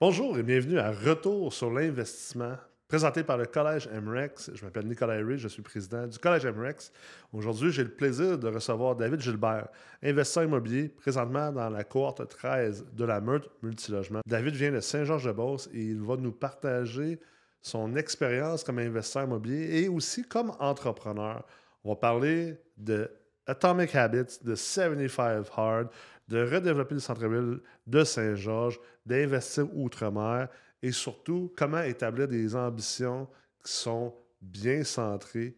Bonjour et bienvenue à Retour sur l'investissement, présenté par le Collège MREX. Je m'appelle Nicolas Herry, je suis président du Collège MREX. Aujourd'hui, j'ai le plaisir de recevoir David Gilbert, investisseur immobilier, présentement dans la cohorte 13 de la Meurthe Multilogement. David vient de Saint-Georges-de-Beauce et il va nous partager son expérience comme investisseur immobilier et aussi comme entrepreneur. On va parler de Atomic Habits, de 75 Hard, de redévelopper le centre-ville de Saint-Georges, d'investir outre-mer et surtout comment établir des ambitions qui sont bien centrées,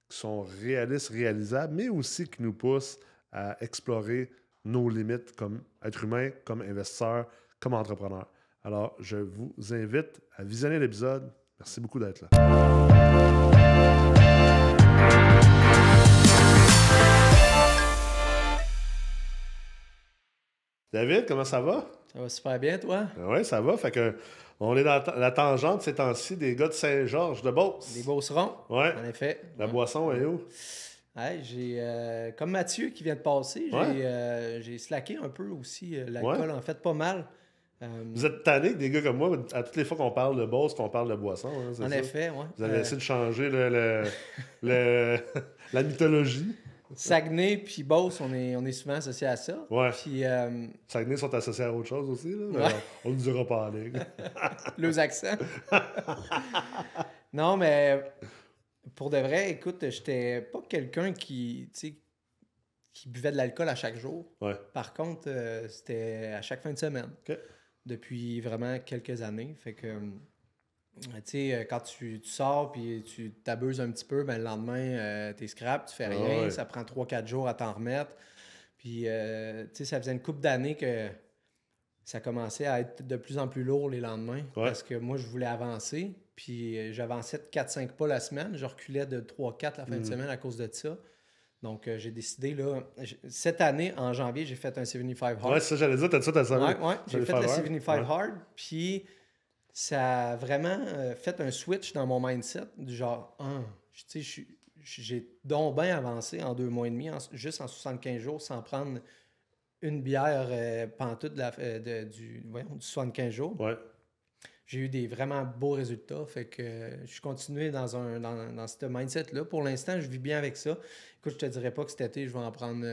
qui sont réalistes, réalisables, mais aussi qui nous poussent à explorer nos limites comme être humain, comme investisseur, comme entrepreneur. Alors, je vous invite à visionner l'épisode. Merci beaucoup d'être là. David, comment ça va? Ça va super bien, toi? Oui, ça va. Fait que on est dans la tangente ces temps-ci des gars de Saint-Georges-de-Beauce. Des Beaucerons, Ouais. en effet. La boisson est où? Ouais, comme Mathieu qui vient de passer, j'ai slacké un peu aussi l'alcool, en fait, pas mal. Vous êtes tanné que des gars comme moi, à toutes les fois qu'on parle de Beauce, qu'on parle de boisson. Hein, c'est En ça? effet, oui. Vous avez essayé de changer la mythologie. Saguenay puis Beauce, on est souvent associés à ça. Ouais. Puis Saguenay sont associés à autre chose aussi. Là, mais Ouais. on ne le dira pas en ligne. leurs accents. Non, mais pour de vrai, écoute, j'étais pas quelqu'un qui buvait de l'alcool à chaque jour. Ouais. Par contre, c'était à chaque fin de semaine. OK. Depuis vraiment quelques années. Fait que, tu sais, quand tu sors puis tu t'abuses un petit peu, ben, le lendemain, t'es scrap, tu fais rien. Ouais. Ça prend 3-4 jours à t'en remettre. Puis, tu sais, ça faisait une couple d'années que ça commençait à être de plus en plus lourd les lendemains. Ouais. Parce que moi, je voulais avancer. Puis, j'avançais de 4-5 pas la semaine. Je reculais de 3-4 la fin de semaine à cause de ça. Donc, j'ai décidé, là, cette année, en janvier, j'ai fait un 75 Hard. Ouais, c'est ça, j'allais dire, t'as ça, t'as ça. Ouais, j'ai fait le 75 75 Ouais. Hard, puis ça a vraiment fait un switch dans mon mindset, du genre, tu sais, j'ai donc bien avancé en 2 mois et demi, juste en 75 jours, sans prendre une bière pantoute du 75 jours. Ouais. J'ai eu des vraiment beaux résultats, fait que je suis continué dans ce mindset-là. Pour l'instant, je vis bien avec ça. Écoute, je te dirais pas que cet été, je vais en prendre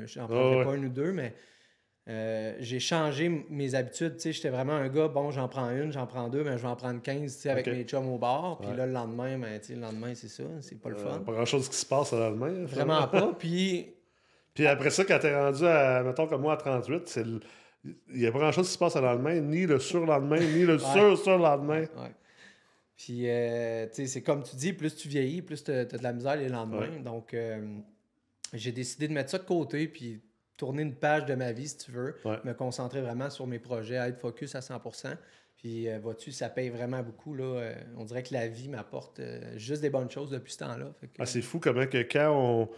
j'en prendrai pas une ou deux, mais j'ai changé mes habitudes. Tu sais, j'étais vraiment un gars, bon, j'en prends une, j'en prends deux, mais je vais en prendre 15, tu sais, avec Ok. mes chums au bar. Puis Ouais. là, le lendemain, ben, tu sais, le lendemain, c'est ça, c'est pas le fun. Pas grand-chose qui se passe le lendemain. Vraiment pas. Puis, Puis après ça, quand t'es rendu à, mettons comme moi, à 38, il n'y a pas grand-chose qui se passe le lendemain, ni le surlendemain, ni le surlendemain. ouais. Puis, tu sais, c'est comme tu dis, plus tu vieillis, plus tu as de la misère les lendemains. Ouais. Donc, j'ai décidé de mettre ça de côté, puis tourner une page de ma vie, si tu veux, Ouais. me concentrer vraiment sur mes projets, être focus à 100%. Puis, vois-tu, ça paye vraiment beaucoup. Là. On dirait que la vie m'apporte juste des bonnes choses depuis ce temps-là. Fait que, Ah, c'est fou comment que quand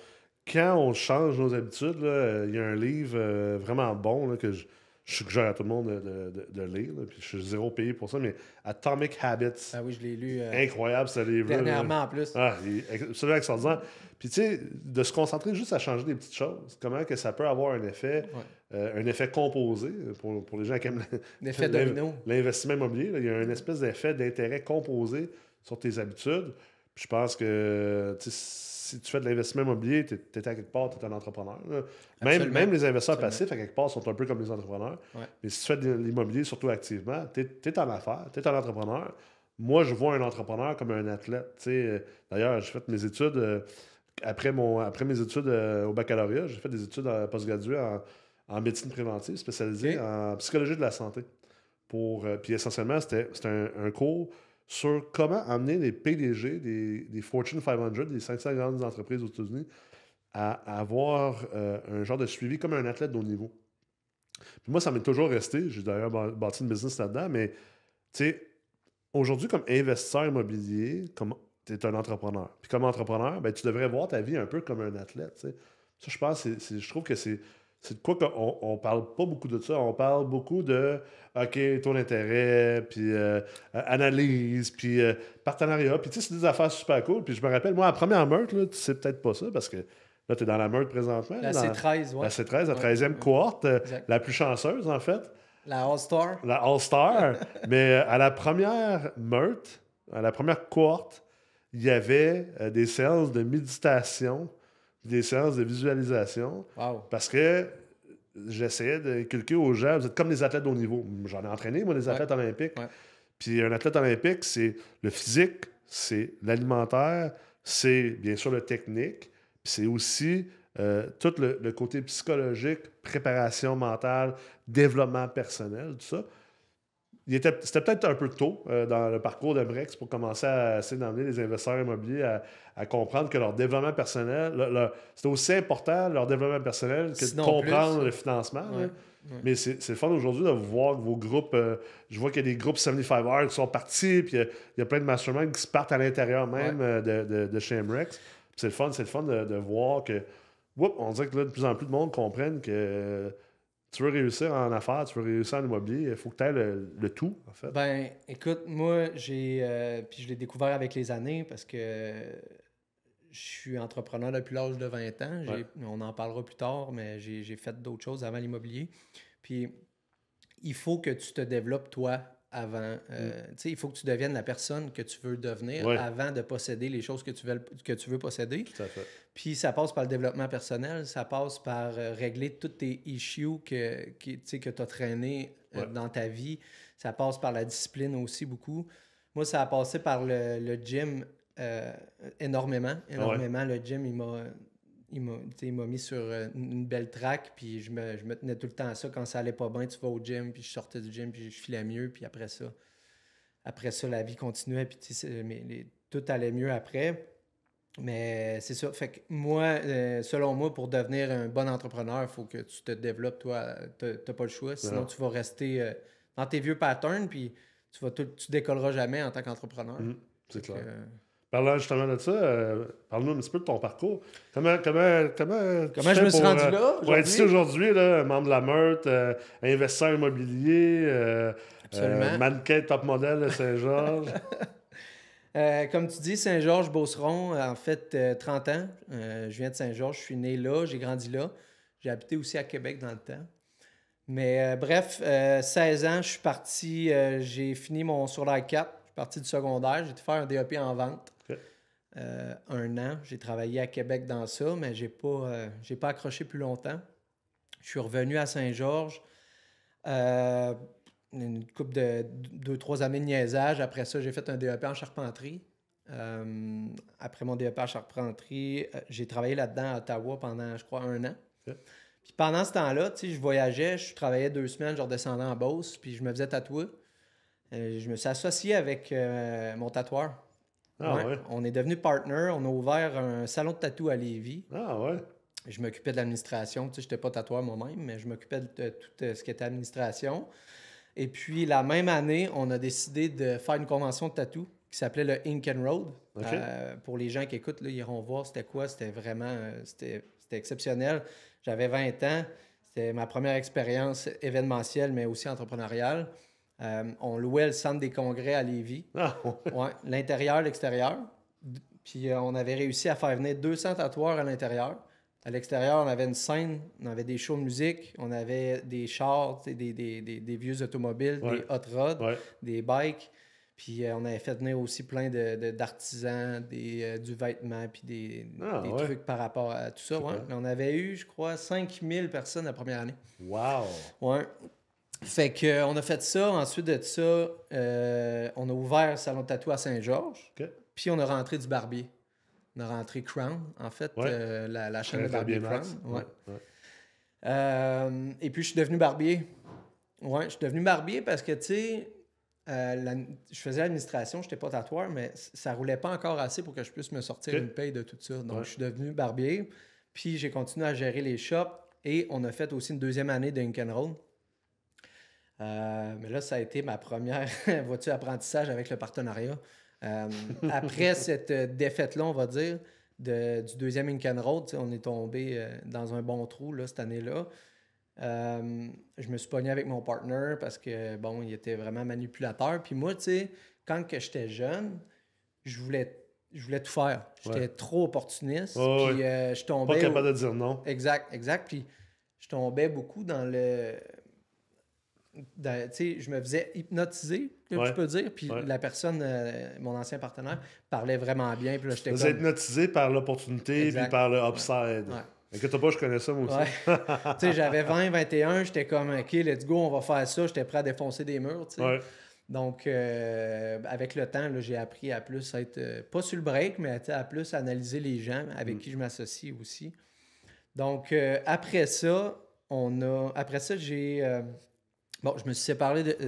on change nos habitudes, là, il y a un livre vraiment bon là, que je suggère à tout le monde de lire. Là, puis je suis zéro payé pour ça, mais Atomic Habits. ah oui, je l'ai lu Incroyable ce livre-là. dernièrement en plus. Ah, il est absolument extraordinaire. Puis tu sais, de se concentrer juste à changer des petites choses, comment que ça peut avoir un effet composé pour les gens qui aiment L'effet domino. l'investissement immobilier. Là, il y a une espèce d'effet d'intérêt composé sur tes habitudes. Puis je pense que tu sais, si tu fais de l'investissement immobilier, tu es à quelque part, tu es un entrepreneur. Là. Même les investisseurs passifs, à quelque part, sont un peu comme les entrepreneurs. Ouais. Mais si tu fais de l'immobilier, surtout activement, tu es en affaires, tu es un entrepreneur. Moi, je vois un entrepreneur comme un athlète. D'ailleurs, j'ai fait mes études, après mes études au baccalauréat, j'ai fait des études postgraduées en médecine préventive, spécialisée en psychologie de la santé. Puis essentiellement, c'était un cours sur comment amener les PDG des Fortune 500, des 500 grandes entreprises aux États-Unis, à avoir un genre de suivi comme un athlète de haut niveau. Puis moi, ça m'est toujours resté. J'ai d'ailleurs bâti une business là-dedans, mais tu sais, aujourd'hui, comme investisseur immobilier, tu es un entrepreneur. Puis comme entrepreneur, ben, tu devrais voir ta vie un peu comme un athlète. T'sais. Ça, je pense, je trouve que c'est de quoi qu'on parle pas beaucoup de ça. On parle beaucoup de, OK, taux d'intérêt, puis analyse, puis partenariat. Puis tu sais, c'est des affaires super cool. Puis je me rappelle, moi, la première meurtre, là, tu sais peut-être pas ça, parce que là, tu es dans la meurtre présentement. La là, C13, ouais. La C13, la Ouais, 13e cohorte, exact. la plus chanceuse, en fait. La All-Star? La All-Star. Mais à la première meute, à la première cohorte, il y avait des séances de méditation, des séances de visualisation. Wow. Parce que j'essayais d'inculquer aux gens, vous êtes comme des athlètes de haut niveau. J'en ai entraîné, moi, des athlètes olympiques. Ouais. Puis un athlète olympique, c'est le physique, c'est l'alimentaire, c'est bien sûr le technique, puis c'est aussi tout le côté psychologique, préparation mentale, développement personnel, tout ça. C'était peut-être un peu tôt dans le parcours de Brex pour commencer à essayer d'emmener les investisseurs immobiliers à comprendre que leur développement personnel, c'était aussi important, leur développement personnel, que Sinon de comprendre plus. le financement. Ouais. Mais c'est le fun aujourd'hui de voir que vos groupes, je vois qu'il y a des groupes 75 Hard qui sont partis, puis il y a plein de masterminds qui se partent à l'intérieur même de chez MREX. C'est le fun de voir que, on dirait que là, de plus en plus de monde comprennent que tu veux réussir en affaires, tu veux réussir en immobilier, il faut que tu aies le tout, en fait. Ben, écoute, moi, puis je l'ai découvert avec les années parce que je suis entrepreneur depuis l'âge de 20 ans. On en parlera plus tard, mais j'ai fait d'autres choses avant l'immobilier. Puis, il faut que tu te développes, toi, avant. Tu sais, il faut que tu deviennes la personne que tu veux devenir avant de posséder les choses que tu veux posséder. Tout à fait. Puis, ça passe par le développement personnel, ça passe par régler tous tes issues que tu as traînés dans ta vie. Ça passe par la discipline aussi beaucoup. Moi, ça a passé par le gym énormément. Le gym, il m'a mis sur une belle track, puis je me tenais tout le temps à ça. Quand ça allait pas bien, tu vas au gym, puis je sortais du gym, puis je filais mieux, puis après ça, la vie continuait, puis tout allait mieux après. Mais c'est ça. Fait que moi, selon moi, pour devenir un bon entrepreneur, il faut que tu te développes, toi. T'as pas le choix. Sinon, tu vas rester dans tes vieux patterns, puis tu décolleras jamais en tant qu'entrepreneur. C'est clair. Parlant justement de ça, parle-nous un petit peu de ton parcours. Comment je me suis rendu là pour être ici aujourd'hui, là, membre de la meute, investisseur immobilier, mannequin top modèle de Saint-Georges. Comme tu dis, Saint-Georges-Beauceron, en fait, 30 ans. Je viens de Saint-Georges, je suis né là, j'ai grandi là. J'ai habité aussi à Québec dans le temps. Mais bref, 16 ans, je suis parti, j'ai fini mon secondaire 4, je suis parti du secondaire, j'ai été faire un DEP en vente. Un an, j'ai travaillé à Québec dans ça, mais j'ai pas accroché plus longtemps. Je suis revenu à Saint-Georges. Une couple de 2-3 années de niaisage. Après ça, j'ai fait un DEP en charpenterie. Après mon DEP en charpenterie, j'ai travaillé là-dedans à Ottawa pendant, je crois, 1 an. Puis pendant ce temps-là, tu sais, je voyageais, je travaillais 2 semaines, je redescendais en Beauce, puis je me faisais tatouer. Je me suis associé avec mon tatoueur. On est devenus partners. On a ouvert un salon de tatou à Lévis. Je m'occupais de l'administration. Tu sais, je n'étais pas tatoueur moi-même, mais je m'occupais de tout ce qui était administration. Et puis, la même année, on a décidé de faire une convention de tatou qui s'appelait le Ink and Road. Pour les gens qui écoutent, là, ils iront voir c'était quoi. C'était vraiment c'était exceptionnel. J'avais 20 ans. C'était ma première expérience événementielle, mais aussi entrepreneuriale. On louait le centre des congrès à Lévis. L'intérieur, l'extérieur. Puis on avait réussi à faire venir 200 tatoueurs à l'intérieur. À l'extérieur, on avait une scène, on avait des shows de musique, on avait des chars, des vieux automobiles, des hot rods, des bikes. Puis on avait fait venir aussi plein d'artisans, du vêtement, puis des trucs par rapport à tout ça. On avait eu, je crois, 5000 personnes la première année. Wow! Ouais. Fait qu'on a fait ça. Ensuite de ça, on a ouvert le salon de tatou à Saint-Georges. Puis on a rentré du barbier. On a rentré Crown, en fait, la chaîne de barbier Crown. Et puis je suis devenu barbier. Je suis devenu barbier parce que, tu sais, je faisais l'administration, je n'étais pas tatoueur, mais ça roulait pas encore assez pour que je puisse me sortir une paye de tout ça. Donc, je suis devenu barbier. Puis j'ai continué à gérer les shops et on a fait aussi une 2e année de Ink and Roll. Mais là, ça a été ma première voiture apprentissage avec le partenariat. Après cette défaite-là, on va dire, du 2e Ink and Roll, on est tombé dans un bon trou là, cette année-là. Je me suis pogné avec mon partner parce que, bon, il était vraiment manipulateur. Puis moi, tu sais, quand j'étais jeune, je voulais tout faire. J'étais trop opportuniste. Puis je tombais... Pas capable de dire non. Exact. Puis je tombais beaucoup dans le... je me faisais hypnotiser, je peux dire. Puis la personne, mon ancien partenaire, parlait vraiment bien. Puis là, j'étais Vous êtes hypnotisé par l'opportunité puis par le upside. Inquiète pas, je connais ça moi aussi. J'avais 20, 21, j'étais comme, OK, let's go, on va faire ça. J'étais prêt à défoncer des murs, Donc, avec le temps, là, j'ai appris à plus être, pas sur le break, mais à plus analyser les gens avec qui je m'associe aussi. Donc, après ça, j'ai... je me suis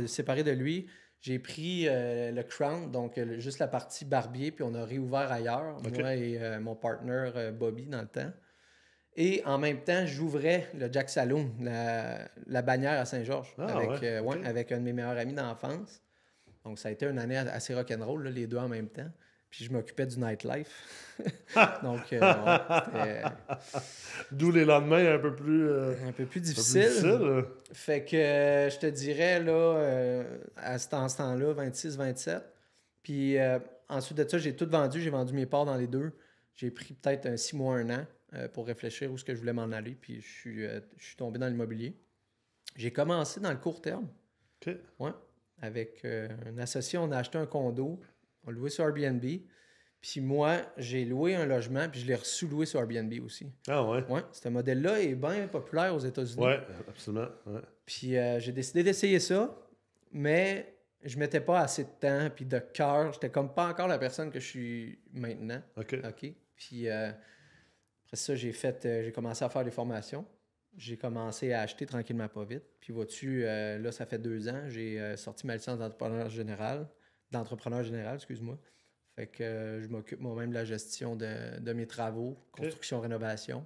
séparé de lui. J'ai pris le Crown, donc juste la partie barbier, puis on a réouvert ailleurs, moi et mon partner Bobby dans le temps. Et en même temps, j'ouvrais le Jack Saloon, la bannière à Saint-Georges, avec un de mes meilleurs amis d'enfance. Donc, ça a été une année assez rock'n'roll, là, les deux en même temps. Puis je m'occupais du nightlife. Donc, c'était... D'où les lendemains un peu plus difficiles. Fait que je te dirais, là, à ce temps-là, 26-27. Puis ensuite de ça, j'ai tout vendu. J'ai vendu mes parts dans les deux. J'ai pris peut-être 6 mois, 1 an pour réfléchir où est-ce que je voulais m'en aller. Puis je suis tombé dans l'immobilier. J'ai commencé dans le court terme. OK. Ouais. Avec un associé, on a acheté un condo. On l'a loué sur Airbnb. Puis moi, j'ai loué un logement, puis je l'ai sous-loué sur Airbnb aussi. Ah ouais? Oui, ce modèle-là est bien populaire aux États-Unis. Oui, absolument. Ouais. Puis j'ai décidé d'essayer ça, mais je mettais pas assez de temps, puis de cœur. J'étais comme pas encore la personne que je suis maintenant. OK. Puis après ça, j'ai commencé à faire des formations. J'ai commencé à acheter tranquillement pas vite. Puis vois-tu, là, ça fait 2 ans, j'ai sorti ma licence d'entrepreneur général, excuse-moi. Fait que je m'occupe moi-même de la gestion de mes travaux, construction, rénovation.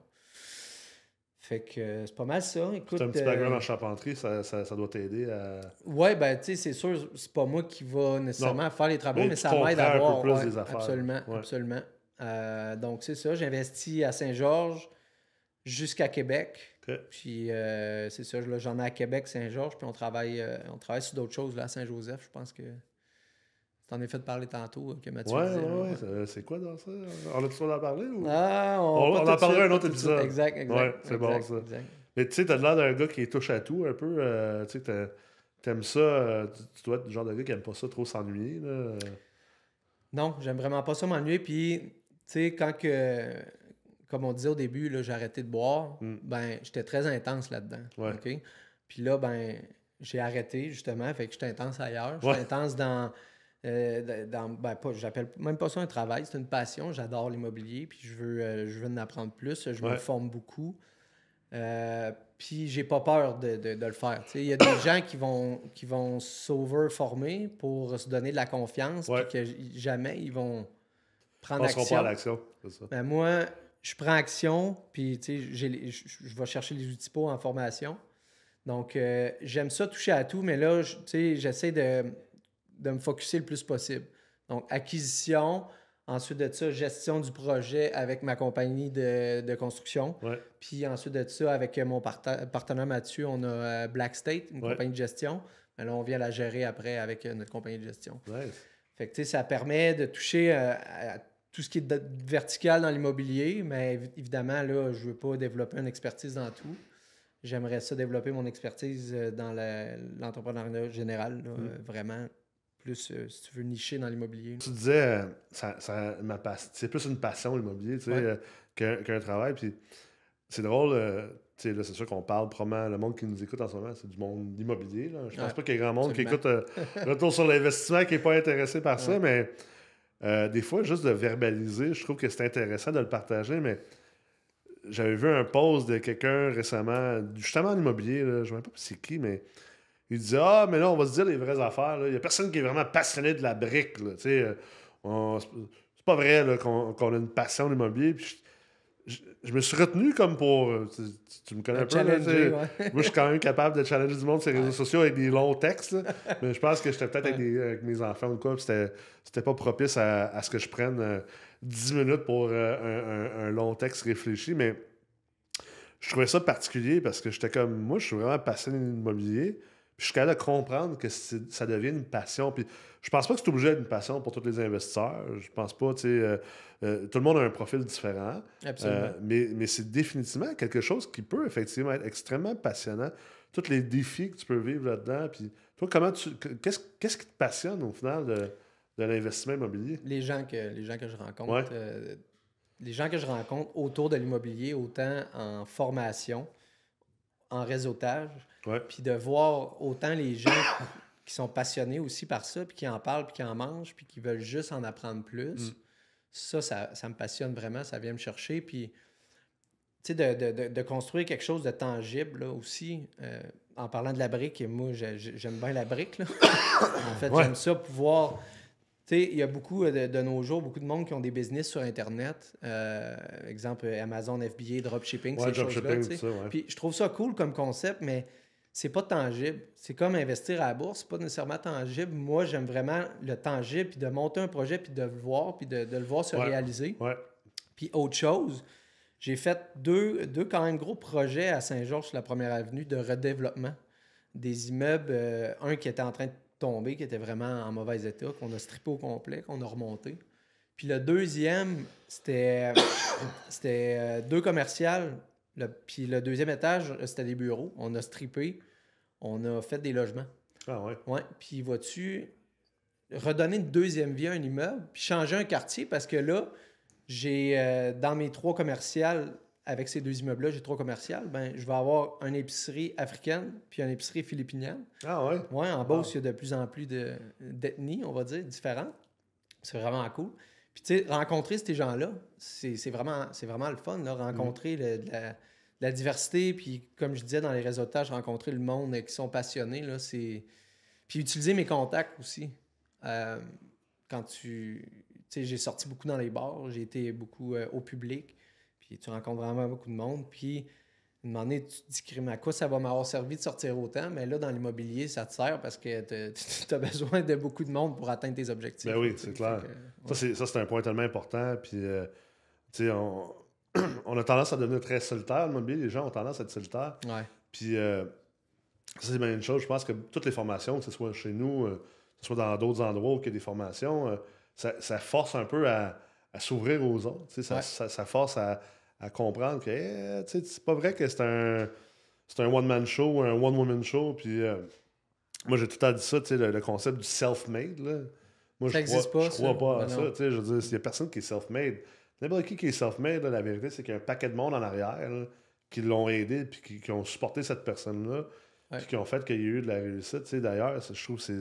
Fait que c'est pas mal ça. Écoute, c'est un petit background en charpenterie, ça doit t'aider à... Oui, ben tu sais, c'est sûr, c'est pas moi qui va nécessairement faire les travaux, mais ça m'aide à voir. Un peu plus des affaires. Absolument. Donc c'est ça, j'investis à Saint-Georges jusqu'à Québec. Puis c'est ça, là, j'en ai à Québec, Saint-Georges, puis on travaille sur d'autres choses là, à Saint-Joseph. Je pense que t'en ai fait parler tantôt, que Mathieu disait. Oui. C'est quoi dans ça? On a tout le temps d'en parler? Ou... on en parlera un autre épisode. Exact. Ouais, c'est bon ça. Exact. Mais tu sais, t'as l'air d'un gars qui touche à tout un peu. Tu sais, t'aimes ça. Tu dois être le genre de gars qui aime pas ça trop s'ennuyer. Là. Non, j'aime vraiment pas ça m'ennuyer. Puis, tu sais, comme on disait au début, là, j'ai arrêté de boire, ben j'étais très intense là-dedans. Ouais. Okay? Puis là, ben j'ai arrêté justement, fait que j'étais intense ailleurs. J'étais intense j'appelle même pas ça un travail, c'est une passion. J'adore l'immobilier, puis je veux en apprendre plus. Je me forme beaucoup. Puis j'ai pas peur de le faire. Il y a des gens qui vont s'over-former pour se donner de la confiance, puis que jamais ils vont prendre action. Pas à l'action, c'est ça. Ben moi, je prends action, puis je vais chercher les outils en formation. Donc, j'aime ça toucher à tout, mais là, j'essaie de me focusser le plus possible. Donc, acquisition, ensuite de ça, gestion du projet avec ma compagnie de construction. Ouais. Puis ensuite de ça, avec mon partenaire Mathieu, on a Black State, une compagnie de gestion. Mais là, on vient la gérer après avec notre compagnie de gestion. Nice. Fait que, ça permet de toucher à tout ce qui est vertical dans l'immobilier, mais évidemment, là, je ne veux pas développer une expertise dans tout. J'aimerais ça développer mon expertise dans l'entrepreneuriat général, là, vraiment plus, si tu veux, nicher dans l'immobilier. Tu disais, c'est plus une passion, l'immobilier, tu sais, qu'un travail. Puis c'est drôle, tu sais, là, c'est sûr qu'on parle probablement, le monde qui nous écoute en ce moment, c'est du monde d'immobilier. Là. Je pense pas qu'il y ait grand monde qui écoute Retour sur l'investissement qui n'est pas intéressé par ça, mais des fois, juste de verbaliser, je trouve que c'est intéressant de le partager, mais j'avais vu un post de quelqu'un récemment, justement en immobilier, là, je ne sais même pas c'est qui, mais il disait « Ah, mais là, on va se dire les vraies affaires. Il n'y a personne qui est vraiment passionné de la brique. Là, c'est pas vrai là, qu'on a une passion de l'immobilier. » Puis je me suis retenu comme pour... Tu me connais un peu. Là, moi, je suis quand même capable de challenger du monde sur les réseaux sociaux avec des longs textes. Là, mais je pense que j'étais peut-être avec mes enfants ou quoi. C'était pas propice à ce que je prenne 10 minutes pour un long texte réfléchi. Mais je trouvais ça particulier parce que j'étais comme... Moi, je suis vraiment passionné de l'immobilier. Je suis capable de comprendre que ça devient une passion. Puis je pense pas que c'est obligé d'être une passion pour tous les investisseurs. Je pense pas, tu sais... tout le monde a un profil différent. Absolument. Mais c'est définitivement quelque chose qui peut effectivement être extrêmement passionnant. tous les défis que tu peux vivre là-dedans. Puis toi, qu'est-ce qui te passionne au final de l'investissement immobilier? Les gens que je rencontre. Ouais. Les gens que je rencontre autour de l'immobilier, autant en formation, en réseautage, Ouais. puis de voir autant les gens qui sont passionnés aussi par ça, puis qui en parlent, puis qui en mangent, puis qui veulent juste en apprendre plus. Ça me passionne vraiment, ça vient me chercher. Puis, tu sais, de construire quelque chose de tangible là, aussi. En parlant de la brique, et moi, j'aime bien la brique. Là. En fait, j'aime ça pouvoir... Tu sais, il y a beaucoup de nos jours, beaucoup de monde qui ont des business sur Internet. Exemple, Amazon, FBA, dropshipping, ces choses-là. Tu sais. Puis je trouve ça cool comme concept, mais c'est pas tangible. C'est comme investir à la bourse, c'est pas nécessairement tangible. Moi, j'aime vraiment le tangible, puis de monter un projet, puis de le voir, puis de le voir se réaliser. Ouais. Puis autre chose, j'ai fait deux quand même gros projets à Saint-Georges sur la Première Avenue de redéveloppement. Des immeubles, un qui était en train de tomber, qui était vraiment en mauvais état, qu'on a strippé au complet, qu'on a remonté. Puis le deuxième, c'était deux commerciales. Puis le deuxième étage, c'était des bureaux. On a strippé, on a fait des logements. Ah ouais? Ouais. Puis vois-tu, redonner une deuxième vie à un immeuble, puis changer un quartier, parce que là, j'ai dans mes 3 commerciales, avec ces 2 immeubles-là, j'ai 3 commerciales, ben je vais avoir une épicerie africaine puis une épicerie philippinienne. Ah ouais? Ouais, en Beauce, il y a de plus en plus d'ethnies, on va dire, différentes. C'est vraiment cool. Puis tu sais, rencontrer ces gens-là, c'est vraiment le fun, là, rencontrer la diversité, puis comme je disais dans les réseautages, rencontrer le monde qui sont passionnés, là, c'est... Puis utiliser mes contacts aussi. Quand tu sais, j'ai sorti beaucoup dans les bars, j'ai été beaucoup au public, puis tu rencontres vraiment beaucoup de monde, puis à un moment donné, tu te dis, à quoi ça va m'avoir servi de sortir autant? Mais là, dans l'immobilier, ça te sert parce que tu as besoin de beaucoup de monde pour atteindre tes objectifs. Ben oui, c'est clair. Ça, c'est un point tellement important, puis tu sais, on a tendance à devenir très solitaire, l'immobilier, les gens ont tendance à être solitaires. Ouais. Puis ça, c'est bien une chose. Je pense que toutes les formations, que ce soit chez nous, que ce soit dans d'autres endroits où il y a des formations, ça force un peu à s'ouvrir aux autres. Ça force à comprendre que c'est pas vrai que c'est un one-man show, un one-woman show. Puis moi, j'ai tout le temps dit ça, le concept du self-made. Là. Moi, je crois pas à ça. Je veux dire, s'il n'y a personne qui est self-made, n'importe qui est self-made, là, la vérité, c'est qu'il y a un paquet de monde en arrière là, qui l'ont aidé puis qui ont supporté cette personne-là. Puis qui ont fait qu'il y a eu de la réussite. D'ailleurs, je trouve que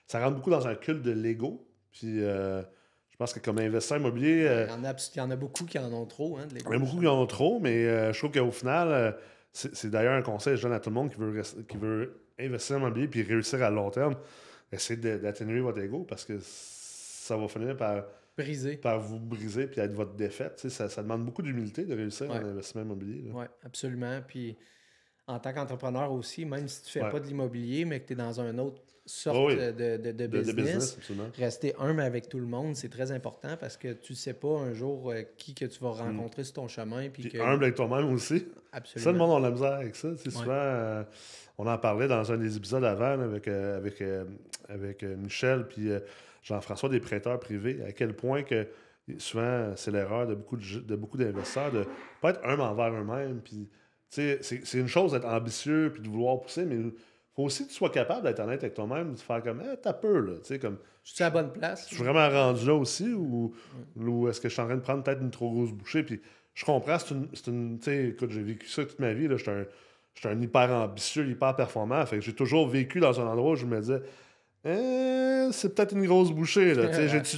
ça rentre beaucoup dans un culte de l'ego. Puis je pense que comme investisseur immobilier... il y en a beaucoup qui en ont trop, hein, de l'ego. Il y en a beaucoup qui en ont trop, mais je trouve qu'au final, c'est d'ailleurs un conseil que je donne à tout le monde qui veut investir en immobilier puis réussir à long terme. Essayez d'atténuer votre ego parce que ça va finir par vous briser puis être votre défaite. Ça demande beaucoup d'humilité de réussir en investissement immobilier. Oui, absolument. Puis en tant qu'entrepreneur aussi, même si tu ne fais pas de l'immobilier, mais que tu es dans un autre sorte de business, rester humble avec tout le monde, c'est très important parce que tu ne sais pas un jour qui que tu vas rencontrer sur ton chemin. Puis humble avec toi-même aussi. Absolument. Ça, le monde a de la misère avec ça. Souvent, on en parlait dans un des épisodes avant avec Michel puis Jean-François des prêteurs privés, à quel point que souvent, c'est l'erreur de beaucoup d'investisseurs de ne pas être humble envers eux-mêmes. Puis, c'est une chose d'être ambitieux puis de vouloir pousser, mais il faut aussi que tu sois capable d'être honnête avec toi-même, de faire comme t'as peur, là. Comme, je suis à la bonne place. Je suis vraiment rendu là aussi ou est-ce que je suis en train de prendre peut-être une trop grosse bouchée? Puis je comprends, écoute, j'ai vécu ça toute ma vie. J'étais un hyper ambitieux, hyper performant. Fait que j'ai toujours vécu dans un endroit où je me disais c'est peut-être une grosse bouchée. Là.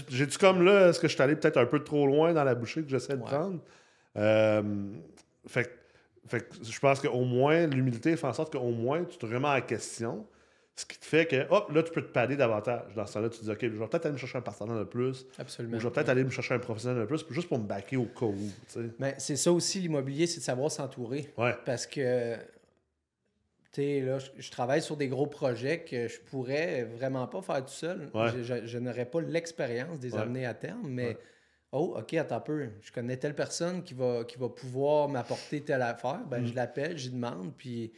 J'ai-tu comme là, est-ce que je suis allé peut-être un peu trop loin dans la bouchée que j'essaie de prendre? Fait que je pense qu'au moins, l'humilité fait en sorte qu'au moins, tu te remets en question. Ce qui te fait que, hop, là, tu peux te padder davantage. Dans ce temps-là, tu te dis, OK, je vais peut-être aller me chercher un partenaire de plus. Absolument. Ou je vais peut-être aller me chercher un professionnel de plus, juste pour me backer au cas où. Mais c'est ça aussi, l'immobilier, c'est de savoir s'entourer. Ouais. Parce que, tu sais, là, je travaille sur des gros projets que je pourrais vraiment pas faire tout seul. Ouais. Je n'aurais pas l'expérience de les amener à terme, mais... Oh, OK, attends un peu. Je connais telle personne qui va pouvoir m'apporter telle affaire. Ben, je l'appelle, j'y demande, puis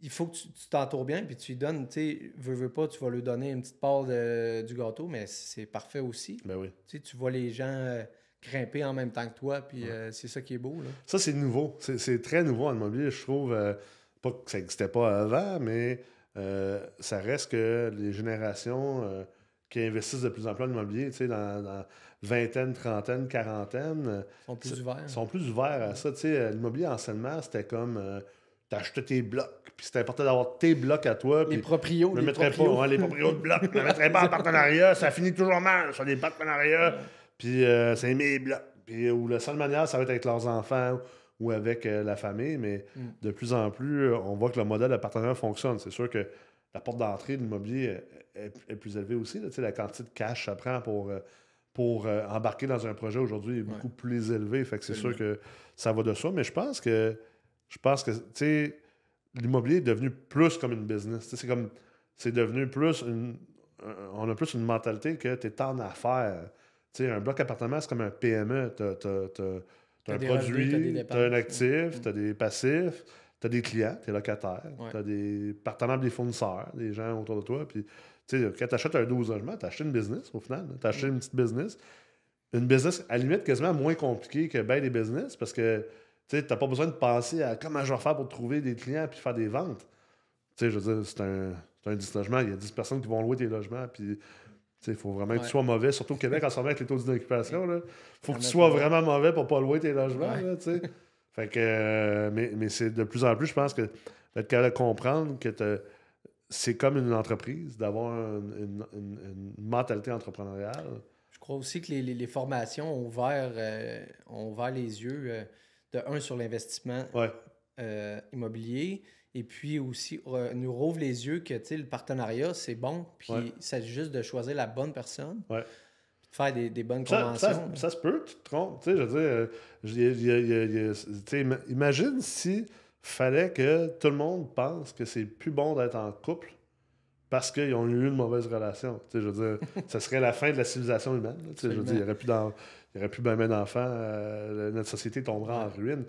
il faut que tu t'entoures bien, puis tu lui donnes, tu sais, veux pas, tu vas lui donner une petite part du gâteau, mais c'est parfait aussi. Ben oui. Tu vois les gens grimper en même temps que toi, puis c'est ça qui est beau, là. Ça, c'est nouveau. C'est très nouveau en immobilier, je trouve. pas que ça n'existait pas avant, mais ça reste que les générations qui investissent de plus en plus en immobilier, tu sais, dans vingtaine, trentaine, quarantaine, Ils sont plus ouverts. sont plus ouverts à ça. Tu sais, l'immobilier anciennement, c'était comme t'achetais tes blocs, puis c'était important d'avoir tes blocs à toi. Les proprios, les proprios. Les proprios de blocs, je ne mettrais pas en partenariat, ça finit toujours mal sur des partenariats, puis c'est mes blocs. Puis, ou la seule manière, ça va être avec leurs enfants ou avec la famille, mais de plus en plus, on voit que le modèle de partenariat fonctionne. C'est sûr que la porte d'entrée de l'immobilier est plus élevée aussi. Là. La quantité de cash que ça prend pour embarquer dans un projet aujourd'hui est beaucoup plus élevée. Fait que c'est sûr que ça va de soi. Mais je pense que tu sais, l'immobilier est devenu plus comme une business. C'est devenu plus on a plus une mentalité que tu es en affaires. Tu sais, un bloc appartement, c'est comme un PME. Tu as un produit, tu as un actif, tu as des passifs, tu as des clients, tu es locataire, tu as des partenaires, des fournisseurs, des gens autour de toi. Puis, tu sais, quand tu achètes un 12 logements, tu as acheté une business au final. Tu as acheté une petite business. Une business, à la limite, quasiment moins compliquée que bien des business parce que tu n'as pas besoin de penser à comment je vais faire pour trouver des clients puis faire des ventes. Tu sais, je veux dire, c'est un 10 logements. Il y a 10 personnes qui vont louer tes logements. Puis, il faut vraiment que tu sois mauvais, surtout au Québec, en ce moment, avec les taux d'occupation. Il faut que tu sois vraiment mauvais pour ne pas louer tes logements. Là, fait que, mais c'est de plus en plus, je pense que d'être capable de comprendre que c'est comme une entreprise, d'avoir une mentalité entrepreneuriale. Je crois aussi que les formations ont ouvert les yeux, sur l'investissement immobilier, et puis aussi nous rouvre les yeux que le partenariat, c'est bon, puis il s'agit juste de choisir la bonne personne, de faire des bonnes conventions. Ça se peut, tu te trompes. Je veux dire, imagine si fallait que tout le monde pense que c'est plus bon d'être en couple parce qu'ils ont eu une mauvaise relation. Je veux dire, ça serait la fin de la civilisation humaine. Je veux dire, il n'y aurait plus ben d'enfants. Notre société tomberait en ruine.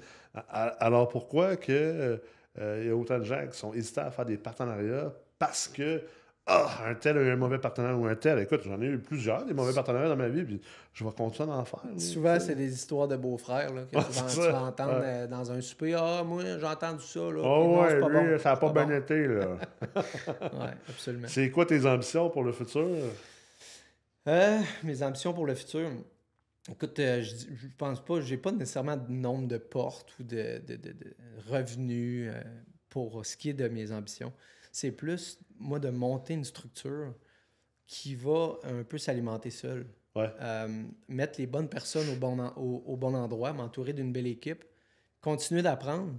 Alors pourquoi que il y a autant de gens qui sont hésitants à faire des partenariats parce que un tel a eu un mauvais partenaire ou un tel. Écoute, j'en ai eu plusieurs, des mauvais partenaires dans ma vie, puis je vais continuer d'en faire. Souvent, c'est des histoires de beaux-frères là, que tu vas entendre dans un souper. « moi, j'ai entendu ça. » non, c'est pas bon. Ça n'a pas bien été. Là. Oui, absolument. C'est quoi tes ambitions pour le futur? Mes ambitions pour le futur... Écoute, je pense pas, j'ai pas nécessairement de nombre de portes ou de revenus pour ce qui est de mes ambitions. C'est plus, moi, de monter une structure qui va un peu s'alimenter seule. Mettre les bonnes personnes au bon endroit, m'entourer d'une belle équipe, continuer d'apprendre.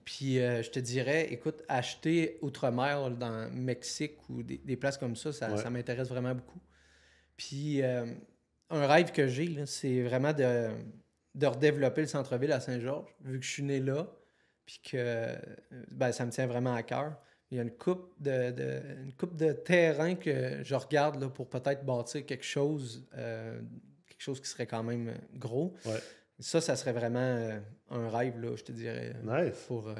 Puis, je te dirais, écoute, acheter outre-mer dans le Mexique ou des places comme ça m'intéresse vraiment beaucoup. Puis... un rêve que j'ai, là, c'est vraiment de redévelopper le centre-ville à Saint-Georges, vu que je suis né là, puis que ça me tient vraiment à cœur. Il y a une coupe de terrain que je regarde là, pour peut-être bâtir quelque chose qui serait quand même gros. Ça serait vraiment un rêve, là, je te dirais, pour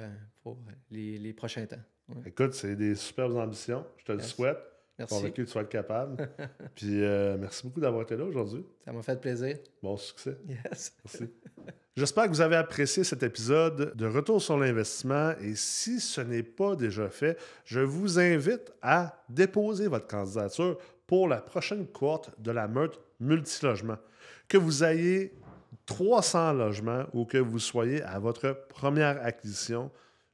les prochains temps. Écoute, c'est des superbes ambitions. Je te le souhaite. Merci. Convaincu que tu vas être capable. Puis merci beaucoup d'avoir été là aujourd'hui. Ça m'a fait plaisir. Bon succès. Yes. Merci. J'espère que vous avez apprécié cet épisode de Retour sur l'investissement. Et si ce n'est pas déjà fait, je vous invite à déposer votre candidature pour la prochaine cohorte de la meute multilogement. Que vous ayez 300 logements ou que vous soyez à votre première acquisition,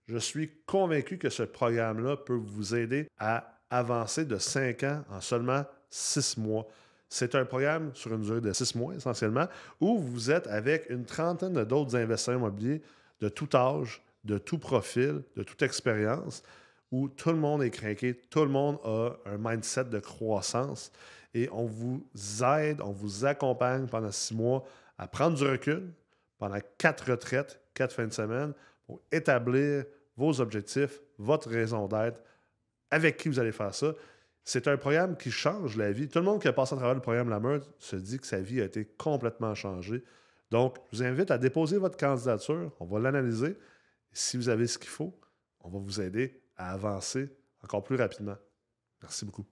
je suis convaincu que ce programme-là peut vous aider à avancer de 5 ans en seulement 6 mois. C'est un programme sur une durée de 6 mois essentiellement, où vous êtes avec une trentaine d'autres investisseurs immobiliers de tout âge, de tout profil, de toute expérience, où tout le monde est craqué, tout le monde a un mindset de croissance et on vous aide, on vous accompagne pendant 6 mois à prendre du recul pendant 4 retraites, 4 fins de semaine pour établir vos objectifs, votre raison d'être, avec qui vous allez faire ça. C'est un programme qui change la vie. Tout le monde qui a passé à travers le programme La Meute se dit que sa vie a été complètement changée. Donc, je vous invite à déposer votre candidature. On va l'analyser. Si vous avez ce qu'il faut, on va vous aider à avancer encore plus rapidement. Merci beaucoup.